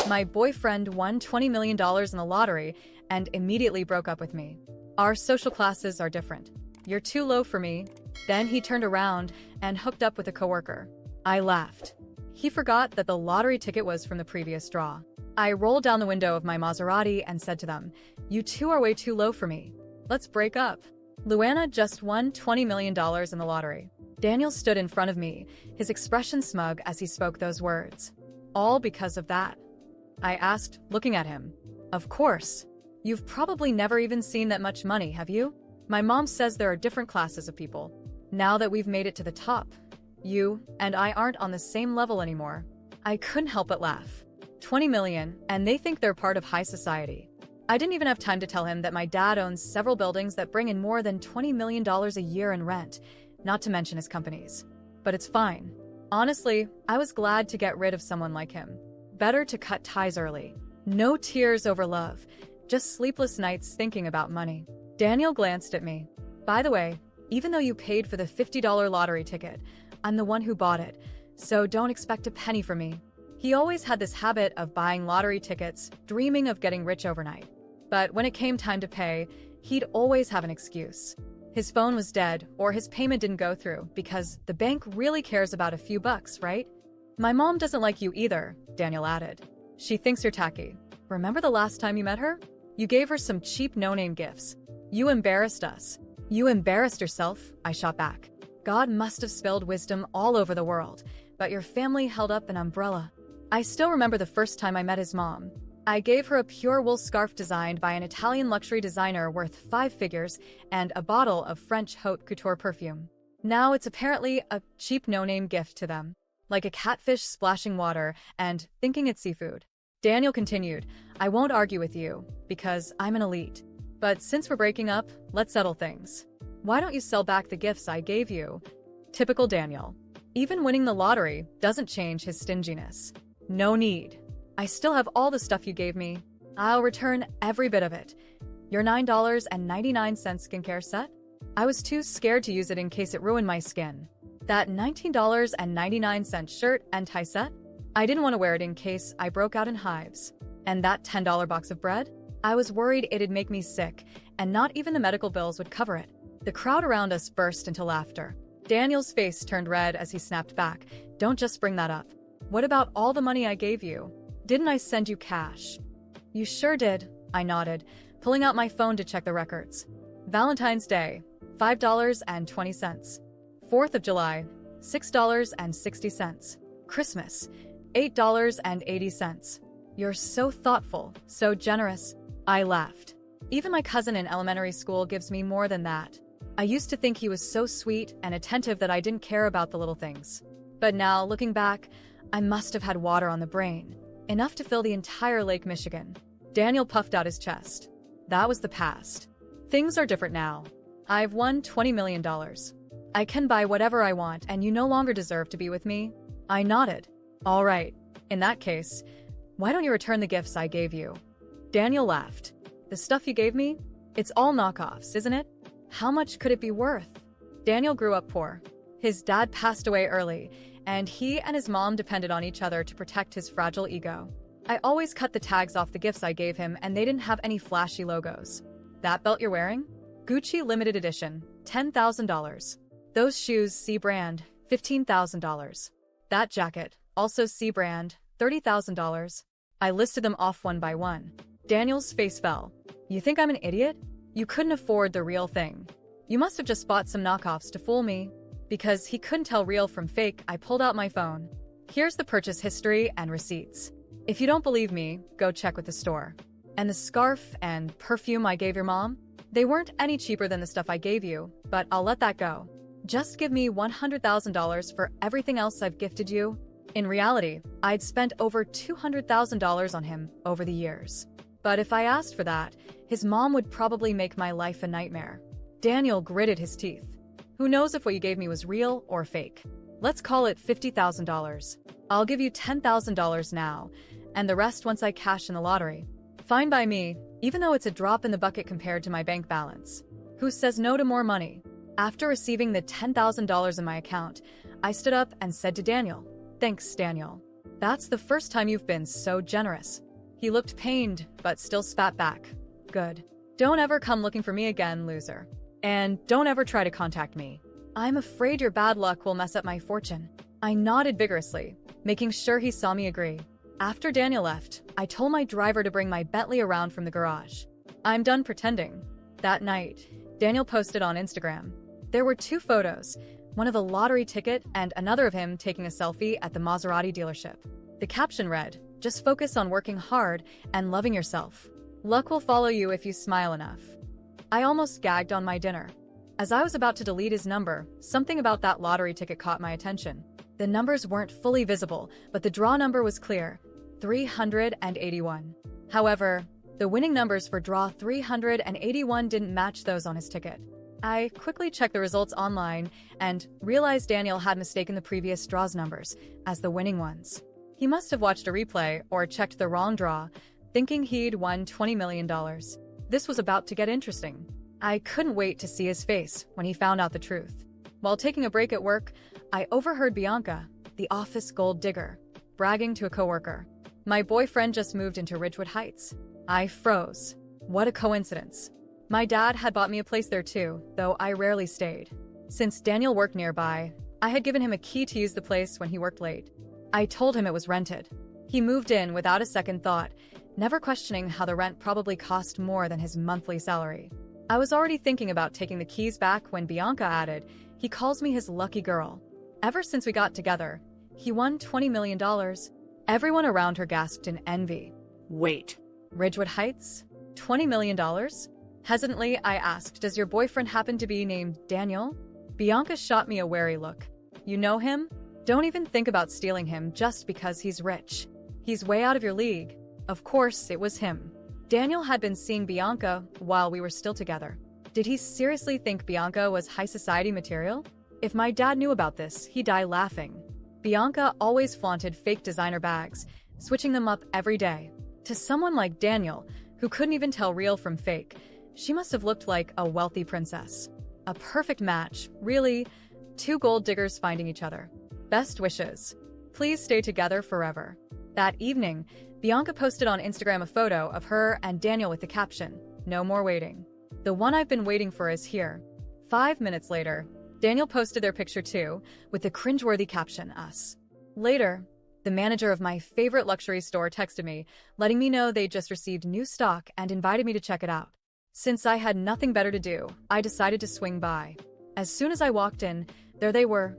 My boyfriend won $20 million in the lottery and immediately broke up with me. Our social classes are different. You're too low for me. Then he turned around and hooked up with a coworker. I laughed. He forgot that the lottery ticket was from the previous draw. I rolled down the window of my Maserati and said to them, "You two are way too low for me. Let's break up." Luana just won $20 million in the lottery. Daniel stood in front of me, his expression smug as he spoke those words. "All because of that?" I asked, looking at him. "Of course. You've probably never even seen that much money, have you? My mom says there are different classes of people. Now that we've made it to the top, you and I aren't on the same level anymore." I couldn't help but laugh. 20 million, and they think they're part of high society. I didn't even have time to tell him that my dad owns several buildings that bring in more than $20 million a year in rent, not to mention his companies. But it's fine. Honestly, I was glad to get rid of someone like him. Better to cut ties early. No tears over love, just sleepless nights thinking about money. Daniel glanced at me. "By the way, even though you paid for the $50 lottery ticket, I'm the one who bought it, so don't expect a penny from me." He always had this habit of buying lottery tickets, dreaming of getting rich overnight. But when it came time to pay, he'd always have an excuse. His phone was dead, or his payment didn't go through, because the bank really cares about a few bucks, right? "My mom doesn't like you either," Daniel added. "She thinks you're tacky. Remember the last time you met her? You gave her some cheap no-name gifts. You embarrassed us." "You embarrassed yourself," I shot back. "God must have spilled wisdom all over the world, but your family held up an umbrella." I still remember the first time I met his mom. I gave her a pure wool scarf designed by an Italian luxury designer worth 5 figures and a bottle of French haute couture perfume. Now it's apparently a cheap no-name gift to them, like a catfish splashing water and thinking it's seafood. Daniel continued, "I won't argue with you, because I'm an elite. But since we're breaking up, let's settle things. Why don't you sell back the gifts I gave you?" Typical Daniel. Even winning the lottery doesn't change his stinginess. "No need. I still have all the stuff you gave me. I'll return every bit of it. Your $9.99 skincare set? I was too scared to use it in case it ruined my skin. That $19.99 shirt and tie set? I didn't want to wear it in case I broke out in hives. And that $10 box of bread? I was worried it'd make me sick, and not even the medical bills would cover it." The crowd around us burst into laughter. Daniel's face turned red as he snapped back. "Don't just bring that up. What about all the money I gave you? Didn't I send you cash?" "You sure did," I nodded, pulling out my phone to check the records. Valentine's Day, $5.20. 4th of July, $6.60. Christmas, $8.80. "You're so thoughtful, so generous." I laughed. "Even my cousin in elementary school gives me more than that. I used to think he was so sweet and attentive that I didn't care about the little things. But now, looking back, I must have had water on the brain, enough to fill the entire Lake Michigan." Daniel puffed out his chest. "That was the past. Things are different now. I've won $20 million. I can buy whatever I want, and you no longer deserve to be with me." I nodded. "All right. In that case, why don't you return the gifts I gave you?" Daniel laughed. "The stuff you gave me? It's all knockoffs, isn't it? How much could it be worth?" Daniel grew up poor. His dad passed away early, and he and his mom depended on each other to protect his fragile ego. I always cut the tags off the gifts I gave him, and they didn't have any flashy logos. "That belt you're wearing? Gucci limited edition, $10,000. Those shoes, C brand, $15,000. That jacket, also C brand, $30,000. I listed them off one by one. Daniel's face fell. "You think I'm an idiot? You couldn't afford the real thing. You must have just bought some knockoffs to fool me." Because he couldn't tell real from fake, I pulled out my phone. "Here's the purchase history and receipts. If you don't believe me, go check with the store. And the scarf and perfume I gave your mom? They weren't any cheaper than the stuff I gave you, but I'll let that go. Just give me $100,000 for everything else I've gifted you." In reality, I'd spent over $200,000 on him over the years. But if I asked for that, his mom would probably make my life a nightmare. Daniel gritted his teeth. "Who knows if what you gave me was real or fake? Let's call it $50,000. I'll give you $10,000 now, and the rest once I cash in the lottery. Fine by me, even though it's a drop in the bucket compared to my bank balance. Who says no to more money?" After receiving the $10,000 in my account, I stood up and said to Daniel, "Thanks, Daniel. That's the first time you've been so generous. He looked pained, but still spat back. Good. Don't ever come looking for me again, loser. And don't ever try to contact me. I'm afraid your bad luck will mess up my fortune. I nodded vigorously, making sure he saw me agree. After Daniel left, I told my driver to bring my Bentley around from the garage. I'm done pretending. That night, Daniel posted on Instagram. There were 2 photos, one of a lottery ticket and another of him taking a selfie at the Maserati dealership. The caption read, "Just focus on working hard and loving yourself. Luck will follow you if you smile enough." I almost gagged on my dinner. As I was about to delete his number, something about that lottery ticket caught my attention. The numbers weren't fully visible, but the draw number was clear, 381. However, the winning numbers for draw 381 didn't match those on his ticket. I quickly checked the results online and realized Daniel had mistaken the previous draw's numbers as the winning ones. He must have watched a replay or checked the wrong draw, thinking he'd won $20 million. This was about to get interesting. I couldn't wait to see his face when he found out the truth. While taking a break at work, I overheard Bianca, the office gold digger, bragging to a coworker. "My boyfriend just moved into Ridgewood Heights." I froze. What a coincidence. My dad had bought me a place there too, though I rarely stayed. Since Daniel worked nearby, I had given him a key to use the place when he worked late. I told him it was rented. He moved in without a second thought, never questioning how the rent probably cost more than his monthly salary. I was already thinking about taking the keys back when Bianca added, "He calls me his lucky girl. Ever since we got together, he won $20 million. Everyone around her gasped in envy. Wait, Ridgewood Heights? $20 million? Hesitantly, I asked, "Does your boyfriend happen to be named Daniel?" Bianca shot me a wary look. "You know him? Don't even think about stealing him just because he's rich. He's way out of your league." Of course, it was him. Daniel had been seeing Bianca while we were still together. Did he seriously think Bianca was high society material? If my dad knew about this, he'd die laughing. Bianca always flaunted fake designer bags, switching them up every day. To someone like Daniel, who couldn't even tell real from fake, she must have looked like a wealthy princess. A perfect match, really. 2 gold diggers finding each other. Best wishes. Please stay together forever. That evening, Bianca posted on Instagram a photo of her and Daniel with the caption, "No more waiting. The one I've been waiting for is here." 5 minutes later, Daniel posted their picture too, with the cringeworthy caption, "Us." Later, the manager of my favorite luxury store texted me, letting me know they'd just received new stock and invited me to check it out. Since I had nothing better to do, I decided to swing by. As soon as I walked in, there they were,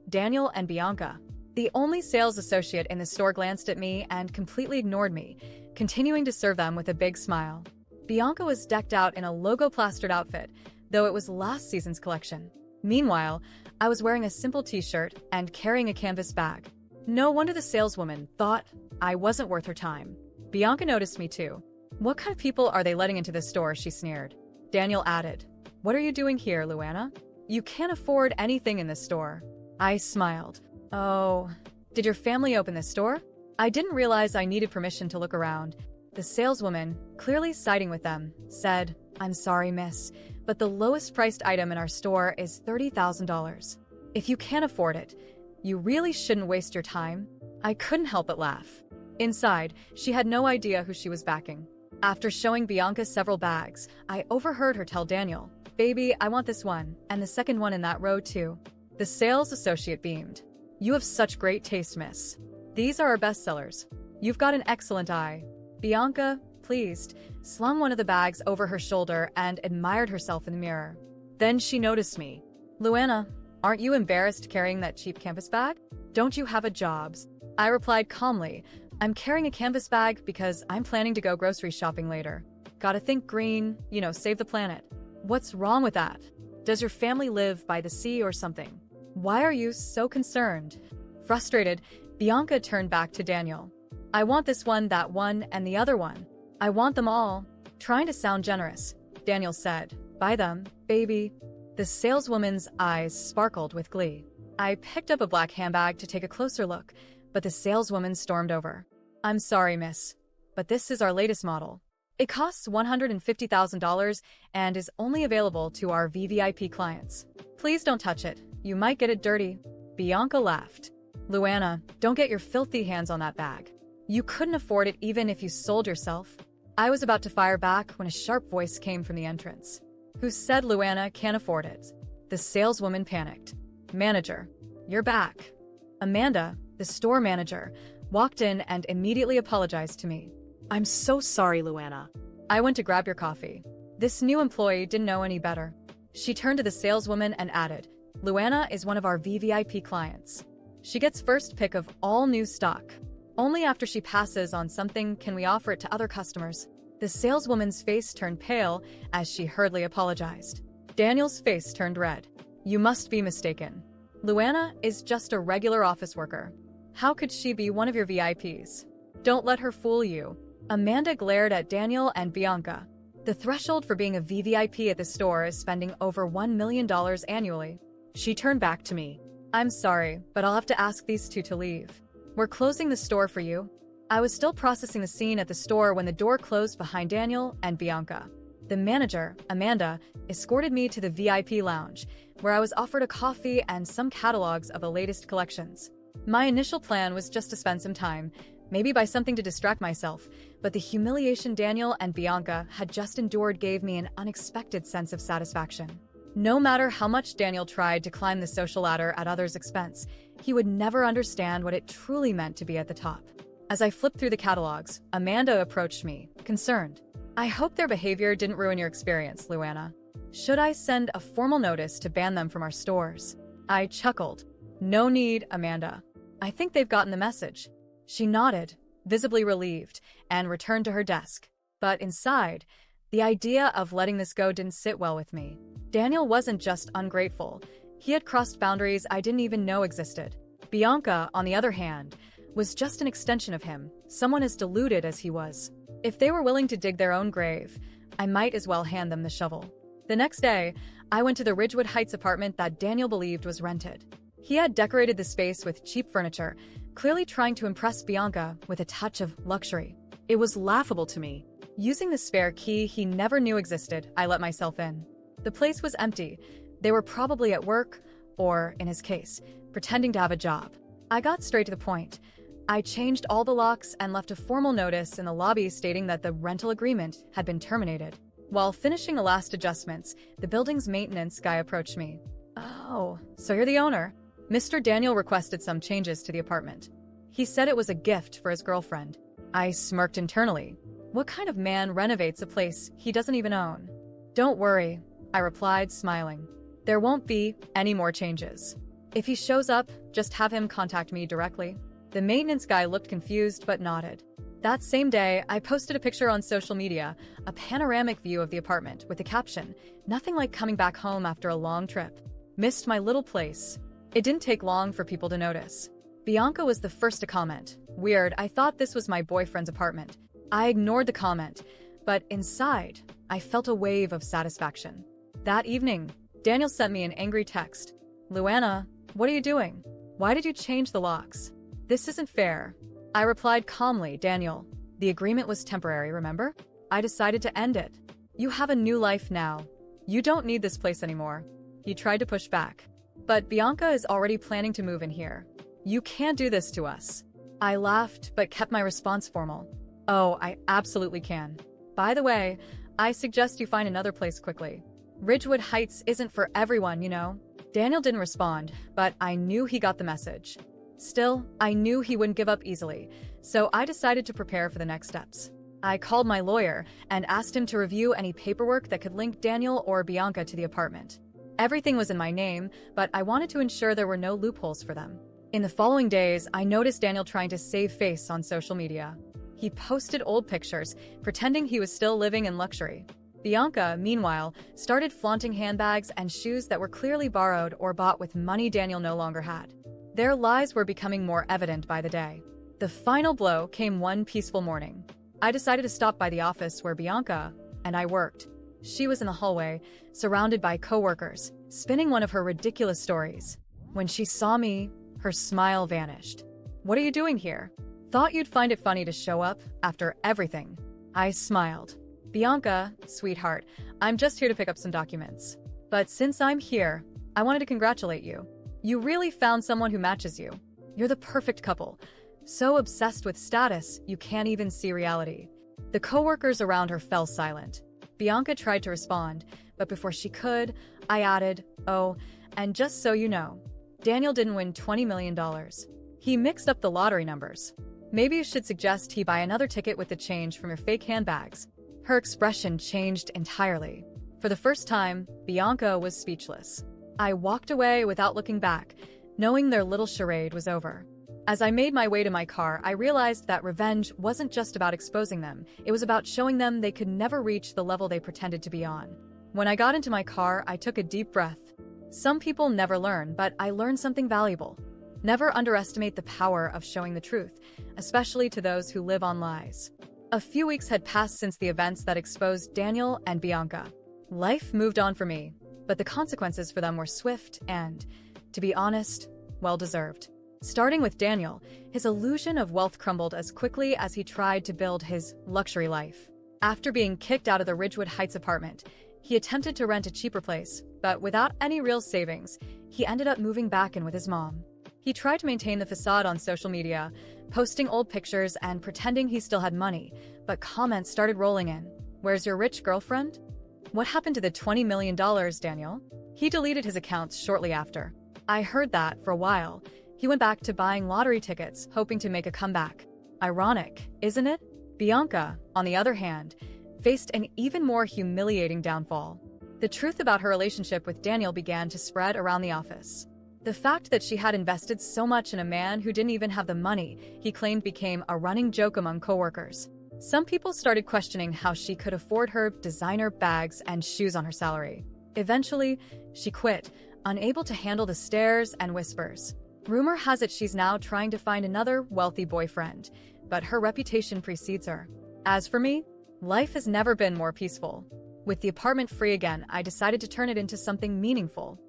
Daniel and Bianca. The only sales associate in the store glanced at me and completely ignored me, continuing to serve them with a big smile. Bianca was decked out in a logo-plastered outfit, though it was last season's collection. Meanwhile, I was wearing a simple t-shirt and carrying a canvas bag. No wonder the saleswoman thought I wasn't worth her time. Bianca noticed me too. "What kind of people are they letting into this store?" she sneered. Daniel added, "What are you doing here, Luana? You can't afford anything in this store." I smiled. "Oh, did your family open this store?" I didn't realize I needed permission to look around. The saleswoman, clearly siding with them, said, "I'm sorry, miss, but the lowest priced item in our store is $30,000. If you can't afford it, you really shouldn't waste your time." I couldn't help but laugh. Inside, she had no idea who she was backing. After showing Bianca several bags, I overheard her tell Daniel, "Baby, I want this one, and the second one in that row too." The sales associate beamed. "You have such great taste, miss. These are our best sellers. You've got an excellent eye." Bianca, pleased, slung one of the bags over her shoulder and admired herself in the mirror. Then she noticed me. "Luana, aren't you embarrassed carrying that cheap canvas bag? Don't you have a job?" I replied calmly, "I'm carrying a canvas bag because I'm planning to go grocery shopping later. Gotta think green, save the planet." "What's wrong with that? Does your family live by the sea or something? Why are you so concerned?" Frustrated, Bianca turned back to Daniel. "I want this one, that one, and the other one. I want them all." Trying to sound generous, Daniel said, "Buy them, baby." The saleswoman's eyes sparkled with glee. I picked up a black handbag to take a closer look, but the saleswoman stormed over. "I'm sorry, miss, but this is our latest model. It costs $150,000 and is only available to our VVIP clients. Please don't touch it. You might get it dirty." Bianca laughed. Luana, don't get your filthy hands on that bag. You couldn't afford it even if you sold yourself. I was about to fire back when a sharp voice came from the entrance. Who said Luana can't afford it? The saleswoman panicked. Manager, you're back. Amanda, the store manager, walked in and immediately apologized to me. I'm so sorry, Luana. I went to grab your coffee. This new employee didn't know any better. She turned to the saleswoman and added, Luana is one of our VVIP clients. She gets first pick of all new stock. Only after she passes on something can we offer it to other customers. The saleswoman's face turned pale as she hurriedly apologized. Daniel's face turned red. You must be mistaken. Luana is just a regular office worker. How could she be one of your VIPs? Don't let her fool you. Amanda glared at Daniel and Bianca. The threshold for being a VVIP at the store is spending over $1 million annually. She turned back to me. I'm sorry, but I'll have to ask these two to leave. We're closing the store for you. I was still processing the scene at the store when the door closed behind Daniel and Bianca. The manager, Amanda, escorted me to the VIP lounge, where I was offered a coffee and some catalogs of the latest collections. My initial plan was just to spend some time, maybe buy something to distract myself, but the humiliation Daniel and Bianca had just endured gave me an unexpected sense of satisfaction. No matter how much Daniel tried to climb the social ladder at others' expense, he would never understand what it truly meant to be at the top. As I flipped through the catalogs, Amanda approached me, concerned. I hope their behavior didn't ruin your experience, Luana. Should I send a formal notice to ban them from our stores? I chuckled. No need, Amanda. I think they've gotten the message. She nodded, visibly relieved, and returned to her desk. But inside, the idea of letting this go didn't sit well with me. Daniel wasn't just ungrateful. He had crossed boundaries I didn't even know existed. Bianca, on the other hand, was just an extension of him, someone as deluded as he was. If they were willing to dig their own grave, I might as well hand them the shovel. The next day, I went to the Ridgewood Heights apartment that Daniel believed was rented. He had decorated the space with cheap furniture, clearly trying to impress Bianca with a touch of luxury. It was laughable to me. Using the spare key he never knew existed, I let myself in. The place was empty. They were probably at work, or, in his case, pretending to have a job. I got straight to the point. I changed all the locks and left a formal notice in the lobby stating that the rental agreement had been terminated. While finishing the last adjustments, the building's maintenance guy approached me. Oh, so you're the owner? Mr. Daniel requested some changes to the apartment. He said it was a gift for his girlfriend. I smirked internally. What kind of man renovates a place he doesn't even own? Don't worry, I replied, smiling. There won't be any more changes. If he shows up, just have him contact me directly. The maintenance guy looked confused but nodded. That same day, I posted a picture on social media, a panoramic view of the apartment with the caption, "Nothing like coming back home after a long trip. Missed my little place." It didn't take long for people to notice. Bianca was the first to comment. Weird, I thought this was my boyfriend's apartment. I ignored the comment, but inside, I felt a wave of satisfaction. That evening, Daniel sent me an angry text. Luana, what are you doing? Why did you change the locks? This isn't fair. I replied calmly, Daniel, the agreement was temporary, remember? I decided to end it. You have a new life now. You don't need this place anymore. He tried to push back. But Bianca is already planning to move in here. You can't do this to us. I laughed, but kept my response formal. Oh, I absolutely can. By the way, I suggest you find another place quickly. Ridgewood Heights isn't for everyone, you know? Daniel didn't respond, but I knew he got the message. Still, I knew he wouldn't give up easily, so I decided to prepare for the next steps. I called my lawyer and asked him to review any paperwork that could link Daniel or Bianca to the apartment. Everything was in my name, but I wanted to ensure there were no loopholes for them. In the following days, I noticed Daniel trying to save face on social media. He posted old pictures, pretending he was still living in luxury. Bianca, meanwhile, started flaunting handbags and shoes that were clearly borrowed or bought with money Daniel no longer had. Their lies were becoming more evident by the day. The final blow came one peaceful morning. I decided to stop by the office where Bianca and I worked. She was in the hallway, surrounded by coworkers, spinning one of her ridiculous stories. When she saw me, her smile vanished. What are you doing here? Thought you'd find it funny to show up after everything. I smiled. Bianca, sweetheart, I'm just here to pick up some documents. But since I'm here, I wanted to congratulate you. You really found someone who matches you. You're the perfect couple. So obsessed with status, you can't even see reality. The coworkers around her fell silent. Bianca tried to respond, but before she could, I added, "Oh, and just so you know, Daniel didn't win $20 million. He mixed up the lottery numbers. Maybe you should suggest he buy another ticket with the change from your fake handbags." Her expression changed entirely. For the first time, Bianca was speechless. I walked away without looking back, knowing their little charade was over. As I made my way to my car, I realized that revenge wasn't just about exposing them, it was about showing them they could never reach the level they pretended to be on. When I got into my car, I took a deep breath. Some people never learn, but I learned something valuable. Never underestimate the power of showing the truth, especially to those who live on lies. A few weeks had passed since the events that exposed Daniel and Bianca. Life moved on for me, but the consequences for them were swift and, to be honest, well-deserved. Starting with Daniel, his illusion of wealth crumbled as quickly as he tried to build his luxury life. After being kicked out of the Ridgewood Heights apartment, he attempted to rent a cheaper place, but without any real savings, he ended up moving back in with his mom. He tried to maintain the facade on social media, posting old pictures and pretending he still had money, but comments started rolling in. "Where's your rich girlfriend? What happened to the $20 million, Daniel?" He deleted his accounts shortly after. I heard that for a while. He went back to buying lottery tickets, hoping to make a comeback. Ironic, isn't it? Bianca, on the other hand, faced an even more humiliating downfall. The truth about her relationship with Daniel began to spread around the office. The fact that she had invested so much in a man who didn't even have the money he claimed became a running joke among coworkers. Some people started questioning how she could afford her designer bags and shoes on her salary. Eventually, she quit, unable to handle the stares and whispers. Rumor has it she's now trying to find another wealthy boyfriend, but her reputation precedes her. As for me, life has never been more peaceful. With the apartment free again, I decided to turn it into something meaningful.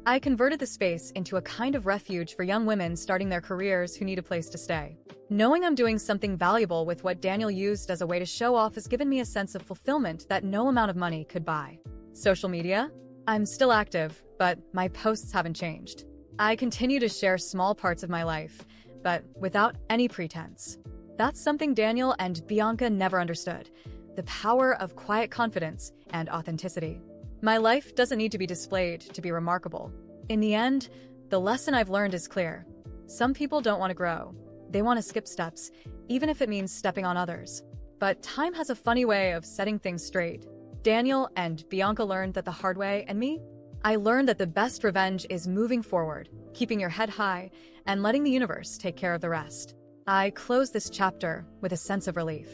I converted the space into a kind of refuge for young women starting their careers who need a place to stay. Knowing I'm doing something valuable with what Daniel used as a way to show off has given me a sense of fulfillment that no amount of money could buy. Social media? I'm still active, but my posts haven't changed. I continue to share small parts of my life, but without any pretense. That's something Daniel and Bianca never understood: the power of quiet confidence and authenticity. My life doesn't need to be displayed to be remarkable. In the end, the lesson I've learned is clear. Some people don't want to grow. They want to skip steps, even if it means stepping on others. But time has a funny way of setting things straight. Daniel and Bianca learned that the hard way, and me? I learned that the best revenge is moving forward, keeping your head high, and letting the universe take care of the rest. I close this chapter with a sense of relief.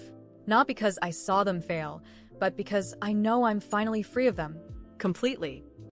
Not because I saw them fail, but because I know I'm finally free of them. Completely.